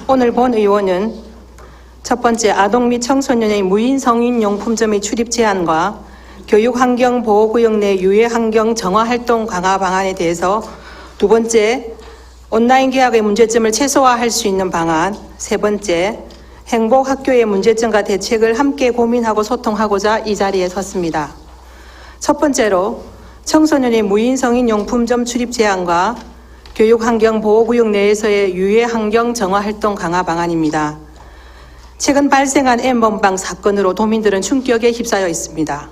오늘 본 의원은 첫 번째, 아동 및 청소년의 무인 성인용품점의 출입 제한과 교육환경보호구역 내 유해환경 정화활동 강화 방안에 대해서 두 번째, 온라인 계약의 문제점을 최소화할 수 있는 방안, 세 번째, 행복학교의 문제점과 대책을 함께 고민하고 소통하고자 이 자리에 섰습니다. 첫 번째로 청소년의 무인 성인용품점 출입 제한과 교육환경보호구역 내에서의 유해환경 정화활동 강화 방안입니다. 최근 발생한 N번방 사건으로 도민들은 충격에 휩싸여 있습니다.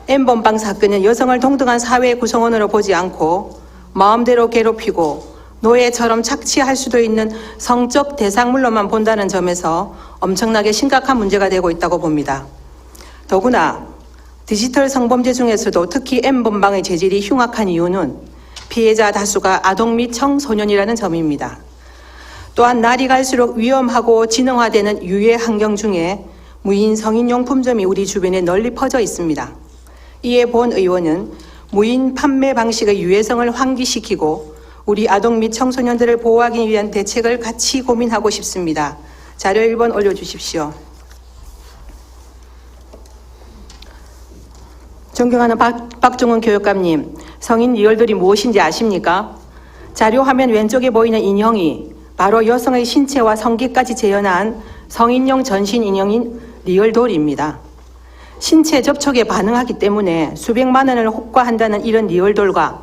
N번방 사건은 여성을 동등한 사회 구성원으로 보지 않고 마음대로 괴롭히고 노예처럼 착취할 수도 있는 성적 대상물로만 본다는 점에서 엄청나게 심각한 문제가 되고 있다고 봅니다. 더구나 디지털 성범죄 중에서도 특히 N번방의 재질이 흉악한 이유는 피해자 다수가 아동 및 청소년이라는 점입니다. 또한 날이 갈수록 위험하고 지능화되는 유해 환경 중에 무인 성인용품점이 우리 주변에 널리 퍼져 있습니다. 이에 본 의원은 무인 판매 방식의 유해성을 환기시키고 우리 아동 및 청소년들을 보호하기 위한 대책을 같이 고민하고 싶습니다. 자료 1번 올려주십시오. 존경하는 박종훈 교육감님, 성인 리얼돌이 무엇인지 아십니까? 자료 화면 왼쪽에 보이는 인형이 바로 여성의 신체와 성기까지 재현한 성인용 전신 인형인 리얼돌입니다. 신체 접촉에 반응하기 때문에 수백만 원을 호가한다는 이런 리얼돌과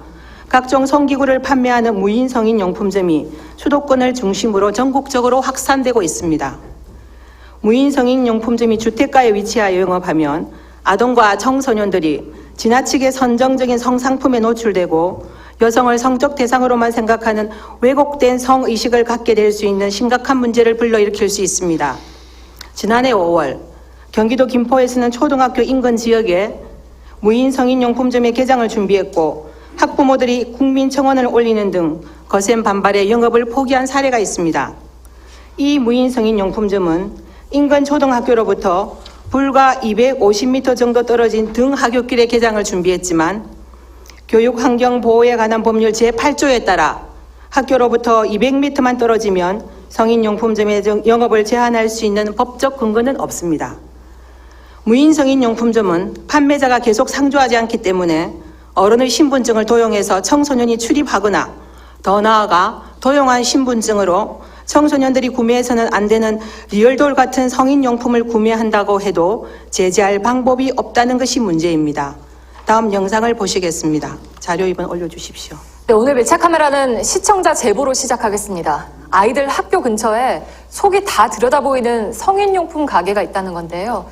각종 성기구를 판매하는 무인 성인용품점이 수도권을 중심으로 전국적으로 확산되고 있습니다. 무인 성인용품점이 주택가에 위치하여 영업하면 아동과 청소년들이 지나치게 선정적인 성상품에 노출되고 여성을 성적 대상으로만 생각하는 왜곡된 성의식을 갖게 될 수 있는 심각한 문제를 불러일으킬 수 있습니다. 지난해 5월 경기도 김포에서는 초등학교 인근 지역에 무인 성인용품점의 개장을 준비했고 학부모들이 국민청원을 올리는 등 거센 반발에 영업을 포기한 사례가 있습니다. 이 무인 성인용품점은 인근 초등학교로부터 불과 250m 정도 떨어진 등하굣길에 개장을 준비했지만 교육환경보호에 관한 법률 제8조에 따라 학교로부터 200m만 떨어지면 성인용품점의 영업을 제한할 수 있는 법적 근거는 없습니다. 무인 성인용품점은 판매자가 계속 상주하지 않기 때문에 어른의 신분증을 도용해서 청소년이 출입하거나 더 나아가 도용한 신분증으로 청소년들이 구매해서는 안 되는 리얼돌 같은 성인용품을 구매한다고 해도 제재할 방법이 없다는 것이 문제입니다. 다음 영상을 보시겠습니다. 자료 2번 올려주십시오. 네, 오늘 매체 카메라는 시청자 제보로 시작하겠습니다. 아이들 학교 근처에 속이 다 들여다보이는 성인용품 가게가 있다는 건데요.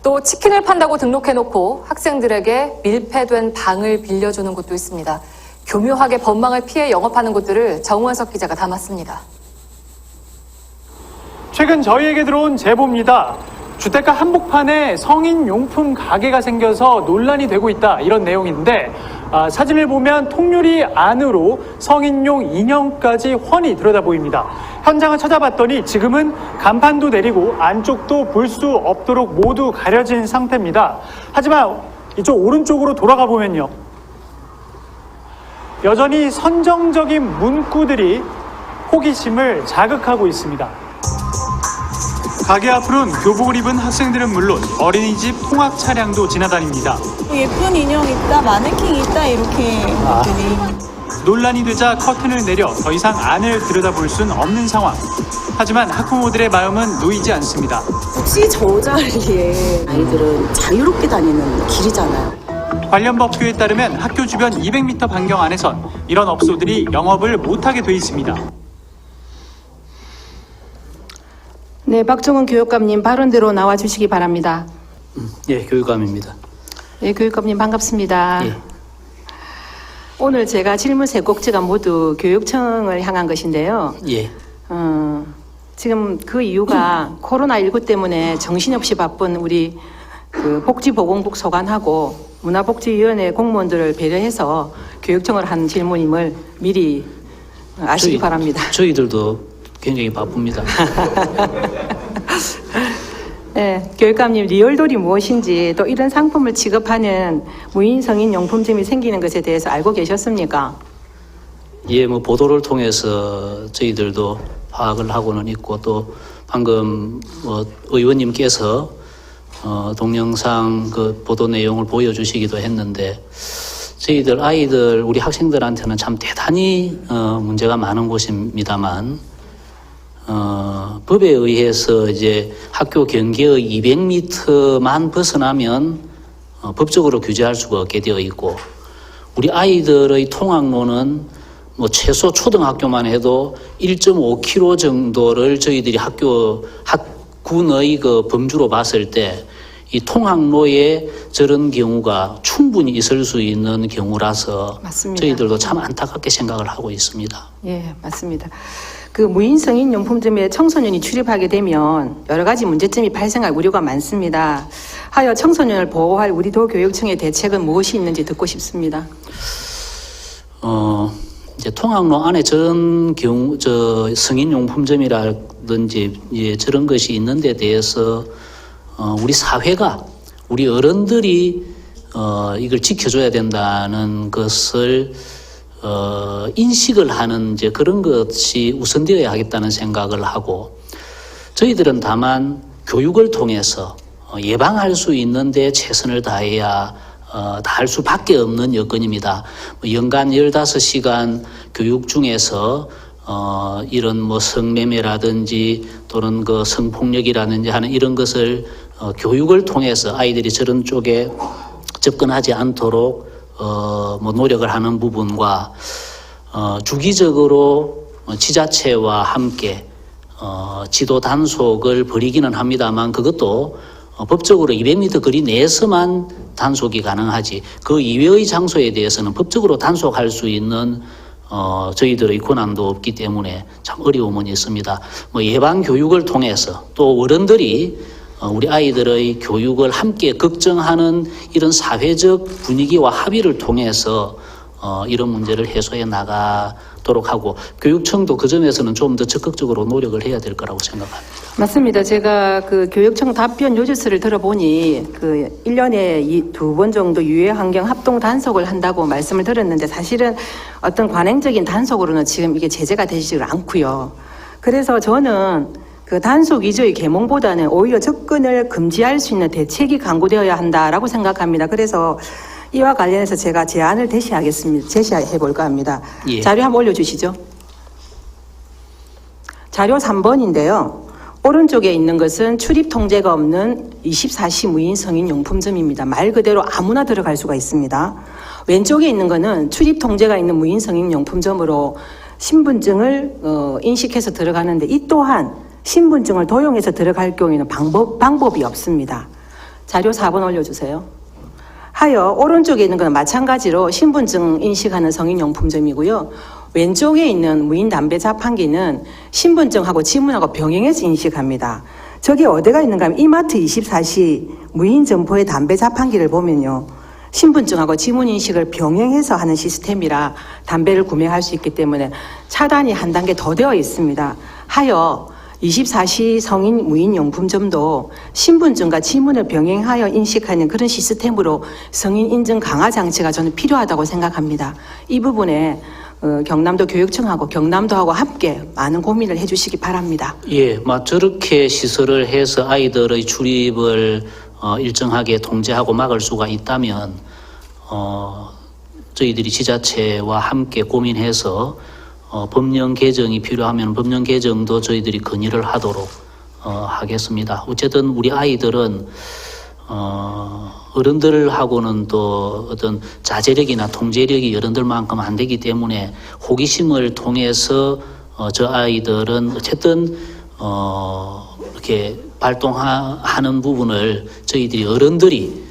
또 치킨을 판다고 등록해놓고 학생들에게 밀폐된 방을 빌려주는 곳도 있습니다. 교묘하게 법망을 피해 영업하는 곳들을 정원석 기자가 담았습니다. 최근 저희에게 들어온 제보입니다. 주택가 한복판에 성인용품 가게가 생겨서 논란이 되고 있다, 이런 내용인데 사진을 보면 통유리 안으로 성인용 인형까지 훤히 들여다 보입니다. 현장을 찾아봤더니 지금은 간판도 내리고 안쪽도 볼 수 없도록 모두 가려진 상태입니다. 하지만 이쪽 오른쪽으로 돌아가 보면요, 여전히 선정적인 문구들이 호기심을 자극하고 있습니다. 가게 앞으로는 교복을 입은 학생들은 물론 어린이집 통학 차량도 지나다닙니다. 예쁜 인형 있다, 마네킹 있다, 이렇게 것들이. 논란이 되자 커튼을 내려 더 이상 안을 들여다볼 수는 없는 상황. 하지만 학부모들의 마음은 놓이지 않습니다. 혹시 저 자리에 아이들은 자유롭게 다니는 길이잖아요. 관련 법규에 따르면 학교 주변 200m 반경 안에선 이런 업소들이 영업을 못하게 돼 있습니다. 네, 박종훈 교육감님 발언대로 나와주시기 바랍니다. 예, 교육감입니다. 네, 교육감님 반갑습니다. 예. 오늘 제가 질문 세 꼭지가 모두 교육청을 향한 것인데요. 예. 지금 그 이유가 코로나19 때문에 정신없이 바쁜 우리 복지보건국 소관하고 문화복지위원회 공무원들을 배려해서 교육청을 한 질문임을 미리 아시기 바랍니다. 저희들도 굉장히 바쁩니다. 네, 교육감님, 리얼돌이 무엇인지 또 이런 상품을 취급하는 무인 성인용품점이 생기는 것에 대해서 알고 계셨습니까? 예, 보도를 통해서 저희들도 파악을 하고는 있고 또 방금 의원님께서 동영상 그 보도 내용을 보여주시기도 했는데 저희들 아이들 우리 학생들한테는 참 대단히 문제가 많은 곳입니다만 법에 의해서 이제 학교 경계의 200m만 벗어나면 법적으로 규제할 수가 없게 되어 있고 우리 아이들의 통학로는 뭐 최소 초등학교만 해도 1.5km 정도를 저희들이 학군의 그 범주로 봤을 때 이 통학로에 저런 경우가 충분히 있을 수 있는 경우라서 맞습니다. 저희들도 참 안타깝게 생각을 하고 있습니다. 예, 맞습니다. 그 무인 성인 용품점에 청소년이 출입하게 되면 여러 가지 문제점이 발생할 우려가 많습니다. 하여 청소년을 보호할 우리 도교육청의 대책은 무엇이 있는지 듣고 싶습니다. 이제 통학로 안에 저런 경우, 성인용품점이라든지 저런 것이 있는 데 대해서 우리 사회가, 우리 어른들이 이걸 지켜줘야 된다는 것을 인식을 하는 이제 그런 것이 우선되어야 하겠다는 생각을 하고 저희들은 다만 교육을 통해서 예방할 수 있는데 최선을 다해야 다할 수밖에 없는 여건입니다. 연간 15시간 교육 중에서 이런 뭐 성매매라든지 또는 그 성폭력이라든지 하는 이런 것을 교육을 통해서 아이들이 저런 쪽에 접근하지 않도록 뭐 노력을 하는 부분과 주기적으로 지자체와 함께 지도 단속을 벌이기는 합니다만 그것도 법적으로 200m 거리 내에서만 단속이 가능하지 그 이외의 장소에 대해서는 법적으로 단속할 수 있는 저희들의 권한도 없기 때문에 참 어려움은 있습니다. 뭐 예방 교육을 통해서 또 어른들이 우리 아이들의 교육을 함께 걱정하는 이런 사회적 분위기와 합의를 통해서 이런 문제를 해소해 나가도록 하고 교육청도 그 점에서는 좀 더 적극적으로 노력을 해야 될 거라고 생각합니다. 맞습니다. 제가 그 교육청 답변 요지서를 들어보니 그 1년에 2번 정도 유해 환경 합동 단속을 한다고 말씀을 들었는데 사실은 어떤 관행적인 단속으로는 지금 이게 제재가 되지 않고요. 그래서 저는 그 단속 위주의 계몽보다는 오히려 접근을 금지할 수 있는 대책이 강구되어야 한다라고 생각합니다. 그래서 이와 관련해서 제가 제안을 제시해 볼까 합니다. 예. 자료 한번 올려주시죠. 자료 3번인데요. 오른쪽에 있는 것은 출입 통제가 없는 24시 무인 성인 용품점입니다. 말 그대로 아무나 들어갈 수가 있습니다. 왼쪽에 있는 것은 출입 통제가 있는 무인 성인 용품점으로 신분증을 인식해서 들어가는데 이 또한 신분증을 도용해서 들어갈 경우에는 방법이 없습니다. 자료 4번 올려주세요. 하여 오른쪽에 있는 것은 마찬가지로 신분증 인식하는 성인용품점이고요. 왼쪽에 있는 무인 담배 자판기는 신분증하고 지문하고 병행해서 인식합니다. 저게 어디가 있는가 하면 이마트 24시 무인 점포의 담배 자판기를 보면요. 신분증하고 지문 인식을 병행해서 하는 시스템이라 담배를 구매할 수 있기 때문에 차단이 한 단계 더 되어 있습니다. 하여 24시 성인 무인용품점도 신분증과 지문을 병행하여 인식하는 그런 시스템으로 성인 인증 강화 장치가 저는 필요하다고 생각합니다. 이 부분에 경남도 교육청하고 경남도하고 함께 많은 고민을 해주시기 바랍니다. 예, 저렇게 시설을 해서 아이들의 출입을 일정하게 통제하고 막을 수가 있다면 저희들이 지자체와 함께 고민해서 법령 개정이 필요하면 법령 개정도 저희들이 건의를 하도록 하겠습니다. 어쨌든 우리 아이들은 어른들하고는 또 어떤 자제력이나 통제력이 어른들만큼 안 되기 때문에 호기심을 통해서 저 아이들은 어쨌든 이렇게 발동하는 부분을 저희들이 어른들이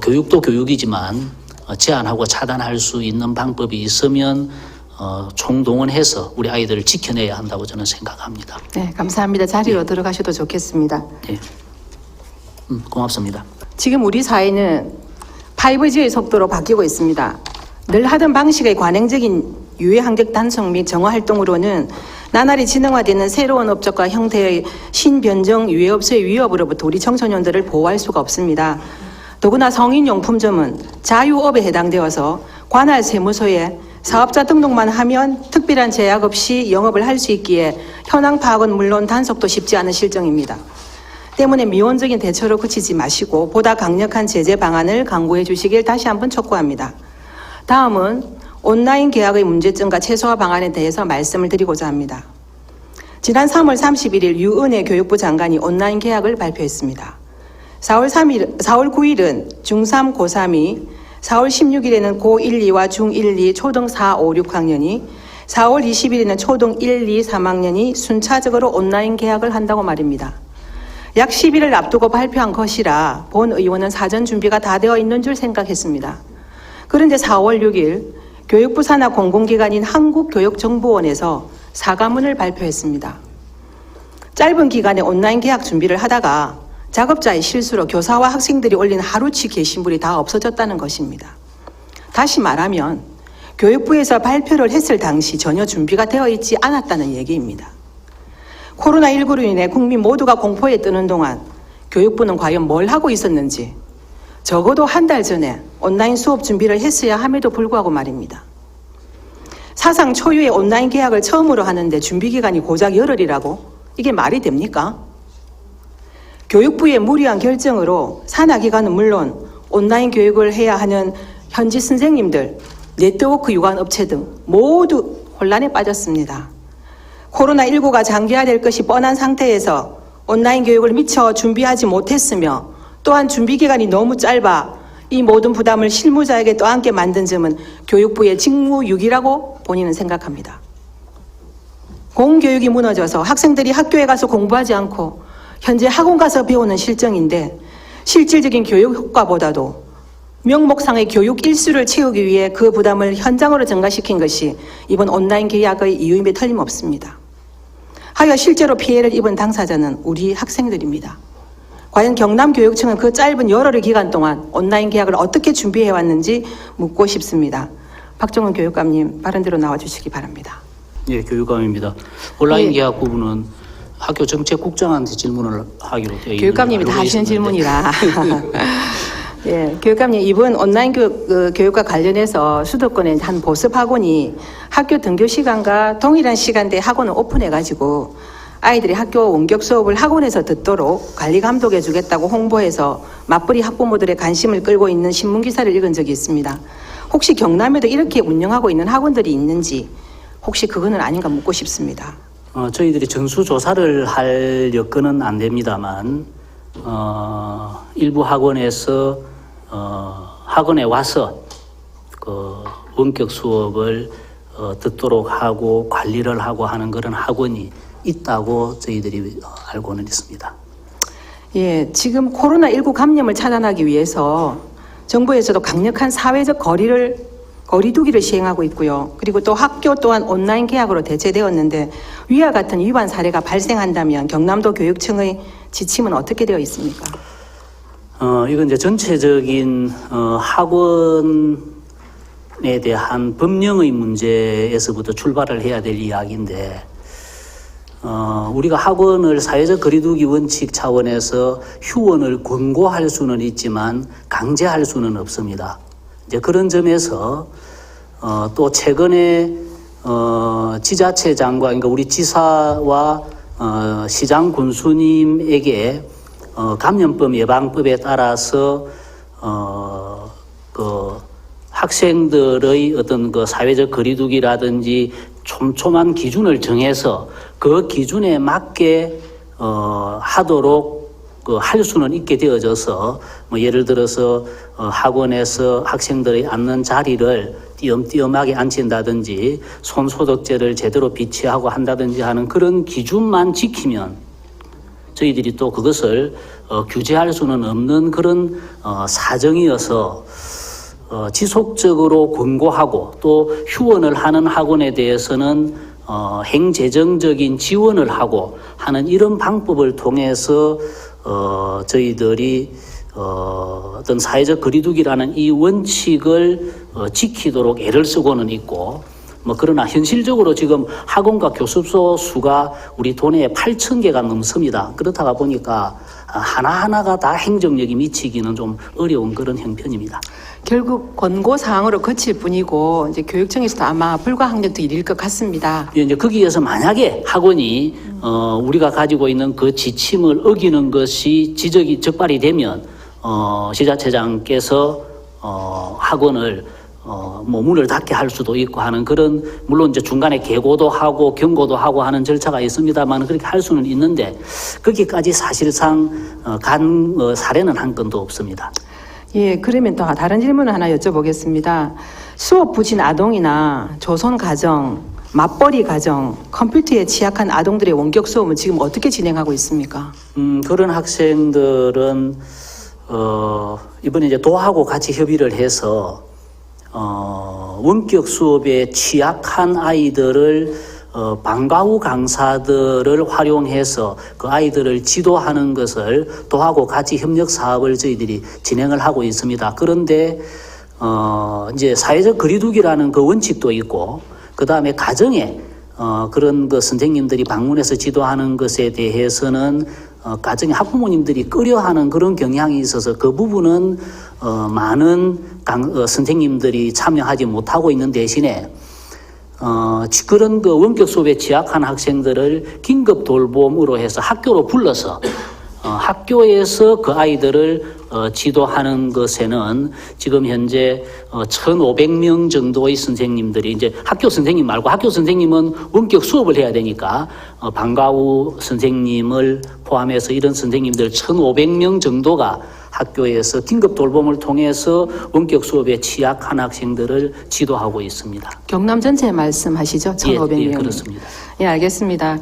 교육도 교육이지만 제한하고 차단할 수 있는 방법이 있으면 총동원해서 우리 아이들을 지켜내야 한다고 저는 생각합니다. 네, 감사합니다. 자리로 들어가셔도 좋겠습니다. 네. 고맙습니다. 지금 우리 사회는 5G의 속도로 바뀌고 있습니다. 늘 하던 방식의 관행적인 유해 환경 단속 및 정화 활동으로는 나날이 진흥화되는 새로운 업적과 형태의 신변종 유해업소의 위협으로부터 우리 청소년들을 보호할 수가 없습니다. 더구나 성인용품점은 자유업에 해당되어서 관할 세무서에 사업자 등록만 하면 특별한 제약 없이 영업을 할 수 있기에 현황 파악은 물론 단속도 쉽지 않은 실정입니다. 때문에 미온적인 대처로 그치지 마시고 보다 강력한 제재 방안을 강구해 주시길 다시 한번 촉구합니다. 다음은 온라인 계약의 문제점과 최소화 방안에 대해서 말씀을 드리고자 합니다. 지난 3월 31일 유은혜 교육부 장관이 온라인 계약을 발표했습니다. 4월 9일은 중3, 고3이, 4월 16일에는 고1, 2와 중1, 2, 초등 4, 5, 6학년이, 4월 20일에는 초등 1, 2, 3학년이 순차적으로 온라인 계약을 한다고 말입니다. 약 10일을 앞두고 발표한 것이라 본 의원은 사전 준비가 다 되어 있는 줄 생각했습니다. 그런데 4월 6일 교육부 산하 공공기관인 한국교육정보원에서 사과문을 발표했습니다. 짧은 기간에 온라인 계약 준비를 하다가 작업자의 실수로 교사와 학생들이 올린 하루치 게시물이 다 없어졌다는 것입니다. 다시 말하면 교육부에서 발표를 했을 당시 전혀 준비가 되어 있지 않았다는 얘기입니다. 코로나19로 인해 국민 모두가 공포에 뜨는 동안 교육부는 과연 뭘 하고 있었는지 적어도 한 달 전에 온라인 수업 준비를 했어야 함에도 불구하고 말입니다. 사상 초유의 온라인 계약을 처음으로 하는데 준비기간이 고작 열흘이라고? 이게 말이 됩니까? 교육부의 무리한 결정으로 산하기관은 물론 온라인 교육을 해야 하는 현지 선생님들, 네트워크 유관 업체 등 모두 혼란에 빠졌습니다. 코로나19가 장기화될 것이 뻔한 상태에서 온라인 교육을 미처 준비하지 못했으며 또한 준비기간이 너무 짧아 이 모든 부담을 실무자에게 떠안게 만든 점은 교육부의 직무유기라고 본인은 생각합니다. 공교육이 무너져서 학생들이 학교에 가서 공부하지 않고 현재 학원 가서 배우는 실정인데 실질적인 교육 효과보다도 명목상의 교육 일수를 채우기 위해 그 부담을 현장으로 전가시킨 것이 이번 온라인 계약의 이유임에 틀림없습니다. 하여 실제로 피해를 입은 당사자는 우리 학생들입니다. 과연 경남교육청은 그 짧은 열흘의 기간 동안 온라인 계약을 어떻게 준비해왔는지 묻고 싶습니다. 박종훈 교육감님, 발언대로 나와주시기 바랍니다. 예, 교육감입니다. 온라인 계약 부분은 학교 정책국장한테 질문을 하기로 되어 있는 교육감님이 다 하시는 질문이라. 예, 교육감님, 이번 온라인 교육과 관련해서 수도권의 한 보습 학원이 학교 등교 시간과 동일한 시간대에 학원을 오픈해가지고 아이들이 학교 원격 수업을 학원에서 듣도록 관리 감독해 주겠다고 홍보해서 맞벌이 학부모들의 관심을 끌고 있는 신문 기사를 읽은 적이 있습니다. 혹시 경남에도 이렇게 운영하고 있는 학원들이 있는지 혹시 그거는 아닌가 묻고 싶습니다. 저희들이 전수조사를 할 여건은 안 됩니다만 일부 학원에서 학원에 와서 그 원격 수업을 듣도록 하고 관리를 하고 하는 그런 학원이 있다고 저희들이 알고는 있습니다. 예, 지금 코로나19 감염을 차단하기 위해서 정부에서도 강력한 사회적 거리두기를 시행하고 있고요. 그리고 또 학교 또한 온라인 계약으로 대체되었는데 위와 같은 위반 사례가 발생한다면 경남도 교육청의 지침은 어떻게 되어 있습니까? 이건 이제 전체적인 학원에 대한 법령의 문제에서부터 출발을 해야 될 이야기인데 우리가 학원을 사회적 거리두기 원칙 차원에서 휴원을 권고할 수는 있지만 강제할 수는 없습니다. 이제 그런 점에서 또 최근에 지자체장과 그러니까 우리 지사와 시장 군수님에게 감염병 예방법에 따라서 그 학생들의 어떤 그 사회적 거리두기라든지 촘촘한 기준을 정해서 그 기준에 맞게 하도록 할 수는 있게 되어져서 뭐 예를 들어서 학원에서 학생들이 앉는 자리를 띄엄띄엄하게 앉힌다든지 손 소독제를 제대로 비치하고 한다든지 하는 그런 기준만 지키면 저희들이 또 그것을 규제할 수는 없는 그런 사정이어서 지속적으로 권고하고 또 휴원을 하는 학원에 대해서는 행재정적인 지원을 하고 하는 이런 방법을 통해서 저희들이 어떤 사회적 거리두기라는 이 원칙을 지키도록 애를 쓰고는 있고 뭐 그러나 현실적으로 지금 학원과 교습소 수가 우리 도내에 8,000개가 넘습니다. 그렇다가 보니까 하나하나가 다 행정력이 미치기는 좀 어려운 그런 형편입니다. 결국 권고 사항으로 거칠 뿐이고 이제 교육청에서도 아마 불가항력도 일일 것 같습니다. 이제 거기에서 만약에 학원이 우리가 가지고 있는 그 지침을 어기는 것이 지적이 적발이 되면 지자체장께서 학원을 뭐 문을 닫게 할 수도 있고 하는 그런, 물론 이제 중간에 계고도 하고 경고도 하고 하는 절차가 있습니다만 그렇게 할 수는 있는데 거기까지 사실상 간 사례는 한 건도 없습니다. 예, 그러면 또 다른 질문을 하나 여쭤보겠습니다. 수업 부진 아동이나 조선 가정, 맞벌이 가정, 컴퓨터에 취약한 아동들의 원격 수업은 지금 어떻게 진행하고 있습니까? 그런 학생들은 이번에 이제 도하고 같이 협의를 해서 원격 수업에 취약한 아이들을 방과 후 강사들을 활용해서 그 아이들을 지도하는 것을 도하고 같이 협력 사업을 저희들이 진행을 하고 있습니다. 그런데 이제 사회적 거리두기라는 그 원칙도 있고 그 다음에 가정에 그런 그 선생님들이 방문해서 지도하는 것에 대해서는 가정의 학부모님들이 꺼려하는 그런 경향이 있어서 그 부분은 많은 선생님들이 참여하지 못하고 있는 대신에 그런 그 원격 수업에 취약한 학생들을 긴급 돌봄으로 해서 학교로 불러서 학교에서 그 아이들을 지도하는 것에는 지금 현재 1,500명 정도의 선생님들이, 이제 학교 선생님 말고 학교 선생님은 원격 수업을 해야 되니까 방과 후 선생님을 포함해서 이런 선생님들 1,500명 정도가 학교에서 긴급 돌봄을 통해서 원격 수업에 취약한 학생들을 지도하고 있습니다. 경남 전체 말씀하시죠? 1,500명. 예, 그렇습니다. 예, 알겠습니다.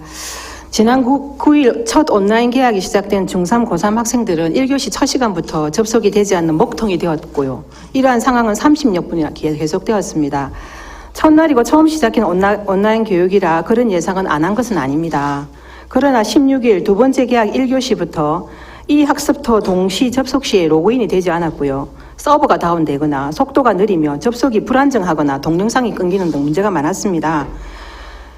지난 9일 첫 온라인 개학이 시작된 중3, 고3 학생들은 1교시 첫 시간부터 접속이 되지 않는 먹통이 되었고요. 이러한 상황은 30여 분이나 계속되었습니다. 첫날이고 처음 시작한 온라인 교육이라 그런 예상은 안 한 것은 아닙니다. 그러나 16일 두 번째 개학 1교시부터 이 학습터 동시 접속 시에 로그인이 되지 않았고요. 서버가 다운되거나 속도가 느리며 접속이 불안정하거나 동영상이 끊기는 등 문제가 많았습니다.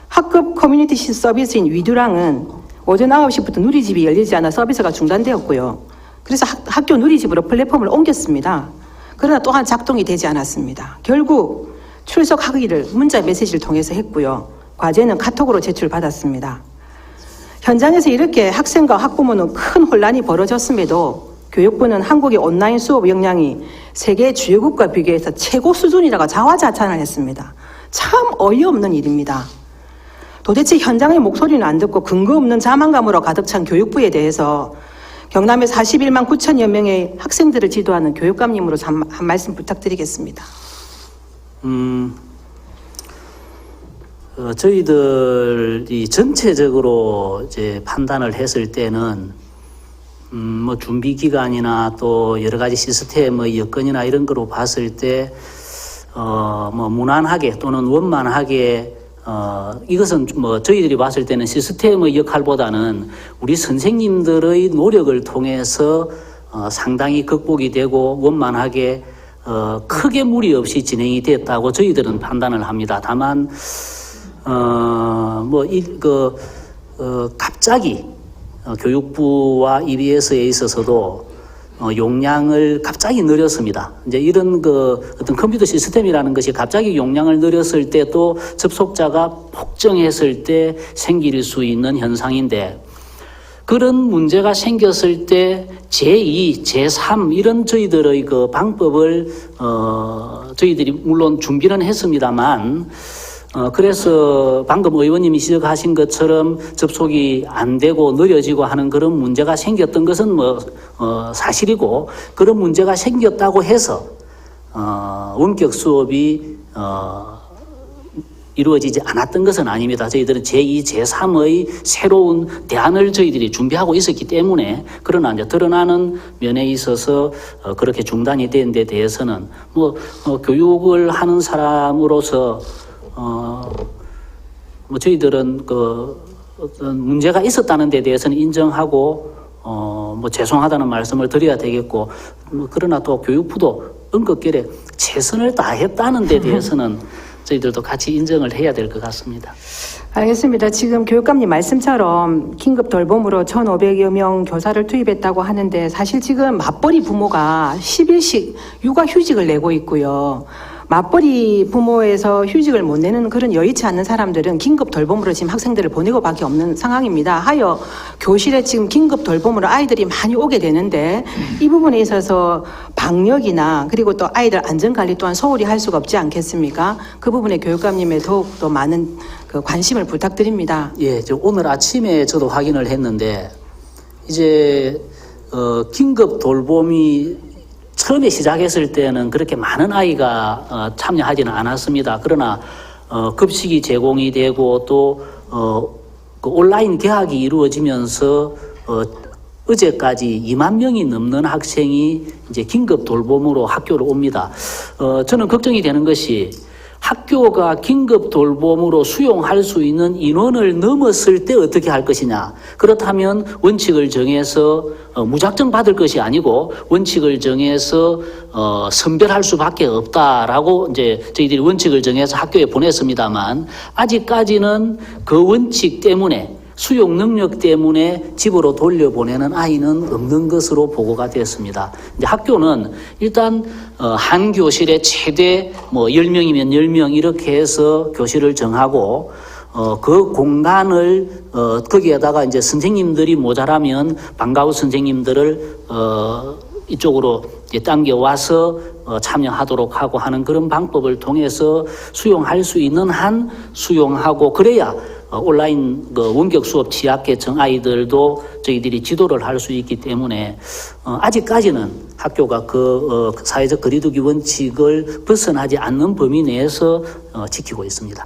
학급 커뮤니티 서비스인 위두랑은 오전 9시부터 누리집이 열리지 않아 서비스가 중단되었고요. 그래서 학교 누리집으로 플랫폼을 옮겼습니다. 그러나 또한 작동이 되지 않았습니다. 결국 출석하기를 문자 메시지를 통해서 했고요. 과제는 카톡으로 제출받았습니다. 현장에서 이렇게 학생과 학부모는 큰 혼란이 벌어졌음에도 교육부는 한국의 온라인 수업 역량이 세계 주요국과 비교해서 최고 수준이라고 자화자찬을 했습니다. 참 어이없는 일입니다. 도대체 현장의 목소리는 안 듣고 근거 없는 자만감으로 가득 찬 교육부에 대해서 경남의 41만 9천여 명의 학생들을 지도하는 교육감님으로서 한 말씀 부탁드리겠습니다. 저희들이 전체적으로 이제 판단을 했을 때는 뭐 준비 기간이나 또 여러 가지 시스템의 여건이나 이런 거로 봤을 때 뭐 무난하게 또는 원만하게 이것은 뭐 저희들이 봤을 때는 시스템의 역할보다는 우리 선생님들의 노력을 통해서 상당히 극복이 되고 원만하게 크게 무리 없이 진행이 됐다고 저희들은 판단을 합니다. 다만 갑자기 교육부와 EBS에 있어서도 용량을 갑자기 늘렸습니다. 이제 이런 어떤 컴퓨터 시스템이라는 것이 갑자기 용량을 늘렸을 때 또 접속자가 폭증했을 때 생길 수 있는 현상인데 그런 문제가 생겼을 때 제2, 제3 이런 저희들의 그 방법을 저희들이 물론 준비는 했습니다만 그래서 방금 의원님이 지적하신 것처럼 접속이 안 되고 느려지고 하는 그런 문제가 생겼던 것은 사실이고 그런 문제가 생겼다고 해서 원격 수업이 이루어지지 않았던 것은 아닙니다. 저희들은 제2, 제3의 새로운 대안을 저희들이 준비하고 있었기 때문에 그러나 이제 드러나는 면에 있어서 그렇게 중단이 된 데 대해서는 교육을 하는 사람으로서 저희들은 어떤 문제가 있었다는 데 대해서는 인정하고 죄송하다는 말씀을 드려야 되겠고 그러나 또 교육부도 은근결에 최선을 다했다는 데 대해서는 저희들도 같이 인정을 해야 될 것 같습니다. 알겠습니다. 지금 교육감님 말씀처럼 긴급 돌봄으로 1,500여 명 교사를 투입했다고 하는데 사실 지금 맞벌이 부모가 10일씩 육아휴직을 내고 있고요. 맞벌이 부모에서 휴직을 못 내는 그런 여의치 않는 사람들은 긴급 돌봄으로 지금 학생들을 보내고밖에 없는 상황입니다. 하여 교실에 지금 긴급 돌봄으로 아이들이 많이 오게 되는데 이 부분에 있어서 방역이나 그리고 또 아이들 안전관리 또한 소홀히 할 수가 없지 않겠습니까? 그 부분에 교육감님의 더욱 더 많은 그 관심을 부탁드립니다. 예, 오늘 아침에 저도 확인을 했는데 이제 긴급 돌봄이 처음에 시작했을 때는 그렇게 많은 아이가 참여하지는 않았습니다. 그러나 급식이 제공이 되고 또 그 온라인 개학이 이루어지면서 어제까지 2만 명이 넘는 학생이 이제 긴급 돌봄으로 학교로 옵니다. 저는 걱정이 되는 것이 학교가 긴급 돌봄으로 수용할 수 있는 인원을 넘었을 때 어떻게 할 것이냐. 그렇다면 원칙을 정해서 무작정 받을 것이 아니고 원칙을 정해서 선별할 수밖에 없다라고 이제 저희들이 원칙을 정해서 학교에 보냈습니다만 아직까지는 그 원칙 때문에 수용 능력 때문에 집으로 돌려보내는 아이는 없는 것으로 보고가 됐습니다. 이제 학교는 일단 한 교실에 최대 10명이면 10명 이렇게 해서 교실을 정하고 그 공간을 거기에다가 이제 선생님들이 모자라면 방과후 선생님들을 이쪽으로 이제 당겨와서 참여하도록 하고 하는 그런 방법을 통해서 수용할 수 있는 한 수용하고 그래야 온라인 원격 수업 취약계층 아이들도 저희들이 지도를 할 수 있기 때문에 아직까지는 학교가 그 사회적 거리두기 원칙을 벗어나지 않는 범위 내에서 지키고 있습니다.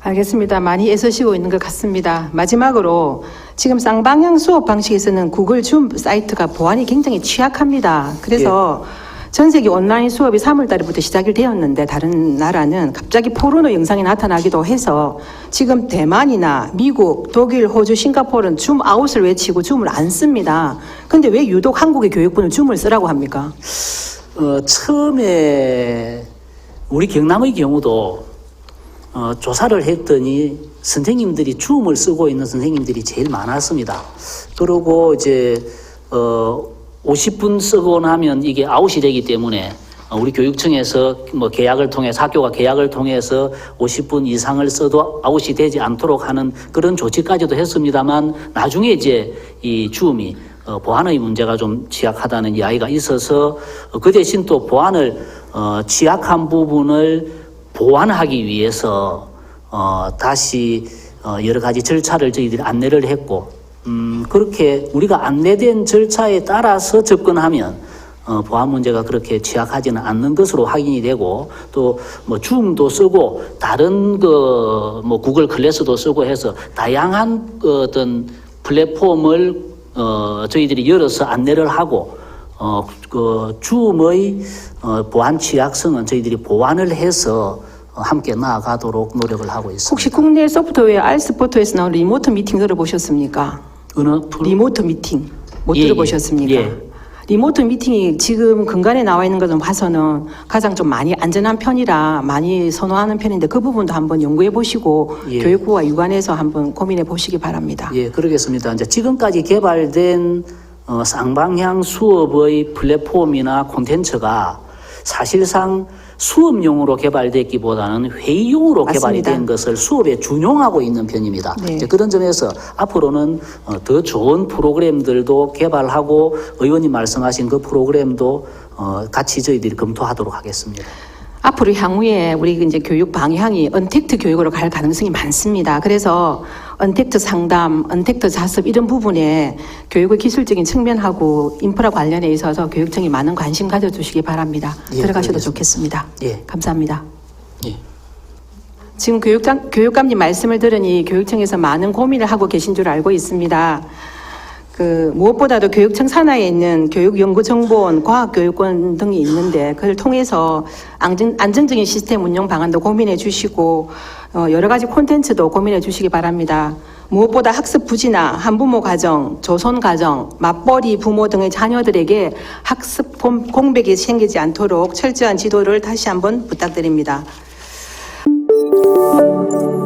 알겠습니다. 많이 애쓰시고 있는 것 같습니다. 마지막으로 지금 쌍방향 수업 방식에서는 구글 줌 사이트가 보안이 굉장히 취약합니다. 그래서 전 세계 온라인 수업이 3월 달부터 시작이 되었는데 다른 나라는 갑자기 포르노 영상이 나타나기도 해서 지금 대만이나 미국, 독일, 호주, 싱가포르는 줌 아웃을 외치고 줌을 안 씁니다. 근데 왜 유독 한국의 교육부는 줌을 쓰라고 합니까? 처음에 우리 경남의 경우도 조사를 했더니 선생님들이 줌을 쓰고 있는 선생님들이 제일 많았습니다. 그리고 이제 50분 쓰고 나면 이게 아웃이 되기 때문에 우리 교육청에서 계약을 통해서 학교가 계약을 통해서 50분 이상을 써도 아웃이 되지 않도록 하는 그런 조치까지도 했습니다만 나중에 이제 이 줌이 보안의 문제가 좀 취약하다는 이야기가 있어서 그 대신 또 보안을 취약한 부분을 보완하기 위해서 다시 여러 가지 절차를 저희들이 안내를 했고 그렇게 우리가 안내된 절차에 따라서 접근하면 보안 문제가 그렇게 취약하지는 않는 것으로 확인이 되고 또 줌도 쓰고 다른 구글 클래스도 쓰고 해서 다양한 어떤 플랫폼을 저희들이 열어서 안내를 하고 그 줌의 보안 취약성은 저희들이 보완을 해서 함께 나아가도록 노력을 하고 있습니다. 혹시 국내 소프트웨어 알스포트에서 나온 리모트 미팅 들어보셨습니까? 어느 리모트 미팅 못 예, 들어보셨습니까? 예. 리모트 미팅이 지금 근간에 나와 있는 것을 봐서는 가장 좀 많이 안전한 편이라 많이 선호하는 편인데 그 부분도 한번 연구해 보시고 예. 교육부와 유관해서 한번 고민해 보시기 바랍니다. 예, 그러겠습니다. 이제 지금까지 개발된 쌍방향 수업의 플랫폼이나 콘텐츠가 사실상 수업용으로 개발됐기보다는 회의용으로 맞습니다. 개발이 된 것을 수업에 준용하고 있는 편입니다. 네. 이제 그런 점에서 앞으로는 더 좋은 프로그램들도 개발하고 의원님 말씀하신 그 프로그램도 같이 저희들이 검토하도록 하겠습니다. 앞으로 향후에 우리 이제 교육 방향이 언택트 교육으로 갈 가능성이 많습니다. 그래서 언택트 상담, 언택트 자습 이런 부분에 교육의 기술적인 측면하고 인프라 관련에 있어서 교육청이 많은 관심 가져주시기 바랍니다. 예, 들어가셔도 알겠습니다. 좋겠습니다. 예. 감사합니다. 예. 지금 교육감님 말씀을 들으니 교육청에서 많은 고민을 하고 계신 줄 알고 있습니다. 무엇보다도 교육청 산하에 있는 교육연구정보원, 과학교육원 등이 있는데 그걸 통해서 안정적인 시스템 운영 방안도 고민해 주시고 여러 가지 콘텐츠도 고민해 주시기 바랍니다. 무엇보다 학습 부지나 한부모 가정, 조선 가정, 맞벌이 부모 등의 자녀들에게 학습 공백이 생기지 않도록 철저한 지도를 다시 한번 부탁드립니다. 있습니다.